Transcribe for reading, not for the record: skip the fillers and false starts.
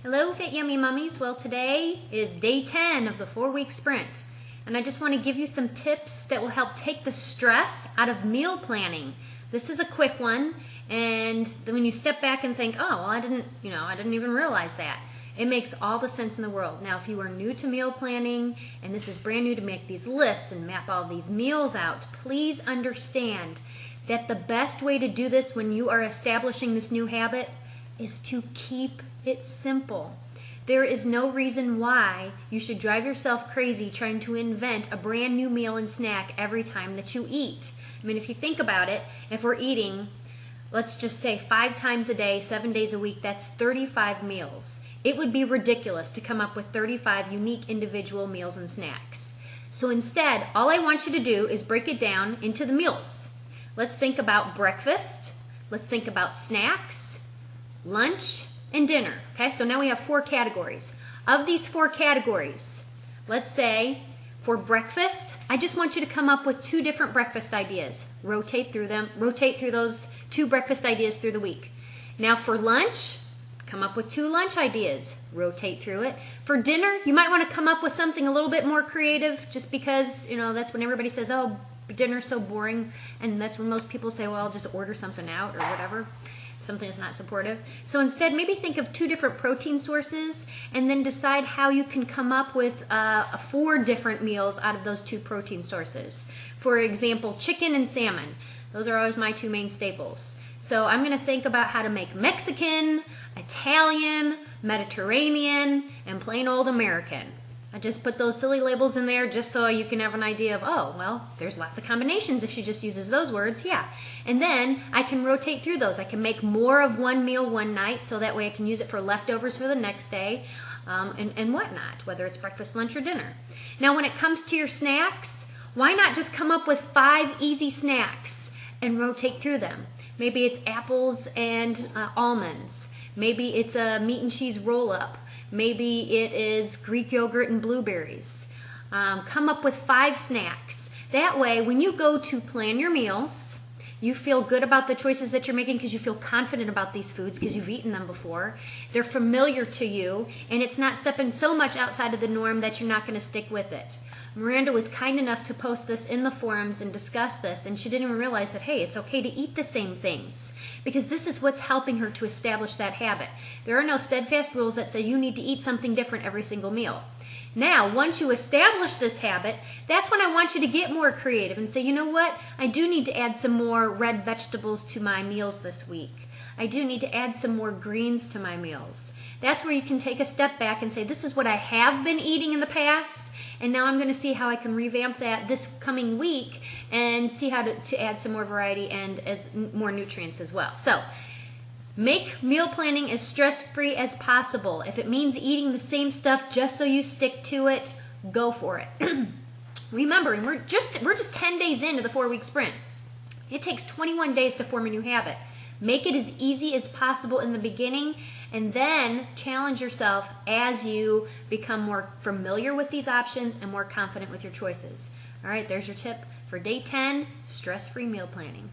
Hello Fit Yummy Mummies. Well, today is day 10 of the 4-week sprint, and I just want to give you some tips that will help take the stress out of meal planning. This is a quick one, and when you step back and think, oh, well, I didn't even realize that. It makes all the sense in the world. Now, if you are new to meal planning, and this is brand new to make these lists and map all these meals out, please understand that the best way to do this when you are establishing this new habit is to keep it simple. There is no reason why you should drive yourself crazy trying to invent a brand new meal and snack every time that you eat. I mean, if you think about it, if we're eating, let's just say 5 times a day, 7 days a week, that's 35 meals. It would be ridiculous to come up with 35 unique individual meals and snacks. So instead, all I want you to do is break it down into the meals. Let's think about breakfast, let's think about snacks, lunch, and dinner. Okay, so now we have 4 categories. Of these 4 categories, let's say for breakfast, I just want you to come up with 2 different breakfast ideas. Rotate through them, rotate through those 2 breakfast ideas through the week. Now for lunch, come up with 2 lunch ideas. Rotate through it. For dinner, you might want to come up with something a little bit more creative, just because, that's when everybody says, oh, dinner's so boring, and that's when most people say, well, I'll just order something out or whatever. Something that's not supportive. So instead, maybe think of 2 different protein sources and then decide how you can come up with 4 different meals out of those 2 protein sources. For example, chicken and salmon. Those are always my 2 main staples. So I'm going to think about how to make Mexican, Italian, Mediterranean, and plain old American. I just put those silly labels in there just so you can have an idea of, oh, well, there's lots of combinations if she just uses those words, yeah. And then I can rotate through those. I can make more of one meal one night, so that way I can use it for leftovers for the next day, and whatnot, whether it's breakfast, lunch, or dinner. Now, when it comes to your snacks, why not just come up with 5 easy snacks and rotate through them? Maybe it's apples and almonds. Maybe it's a meat and cheese roll-up. Maybe it is Greek yogurt and blueberries. Come up with 5 snacks. That way, when you go to plan your meals, you feel good about the choices that you're making because you feel confident about these foods because you've eaten them before. They're familiar to you, and it's not stepping so much outside of the norm that you're not going to stick with it. Miranda was kind enough to post this in the forums and discuss this, and she didn't even realize that, hey, it's okay to eat the same things, because this is what's helping her to establish that habit. There are no steadfast rules that say you need to eat something different every single meal. Now, once you establish this habit, that's when I want you to get more creative and say, you know what, I do need to add some more red vegetables to my meals this week. I do need to add some more greens to my meals. That's where you can take a step back and say, this is what I have been eating in the past, and now I'm going to see how I can revamp that this coming week and see how to add some more variety and more nutrients as well. So, make meal planning as stress-free as possible. If it means eating the same stuff just so you stick to it, go for it. Remember, and we're just 10 days into the 4-week sprint. It takes 21 days to form a new habit. Make it as easy as possible in the beginning, and then challenge yourself as you become more familiar with these options and more confident with your choices. All right, there's your tip for day 10, stress-free meal planning.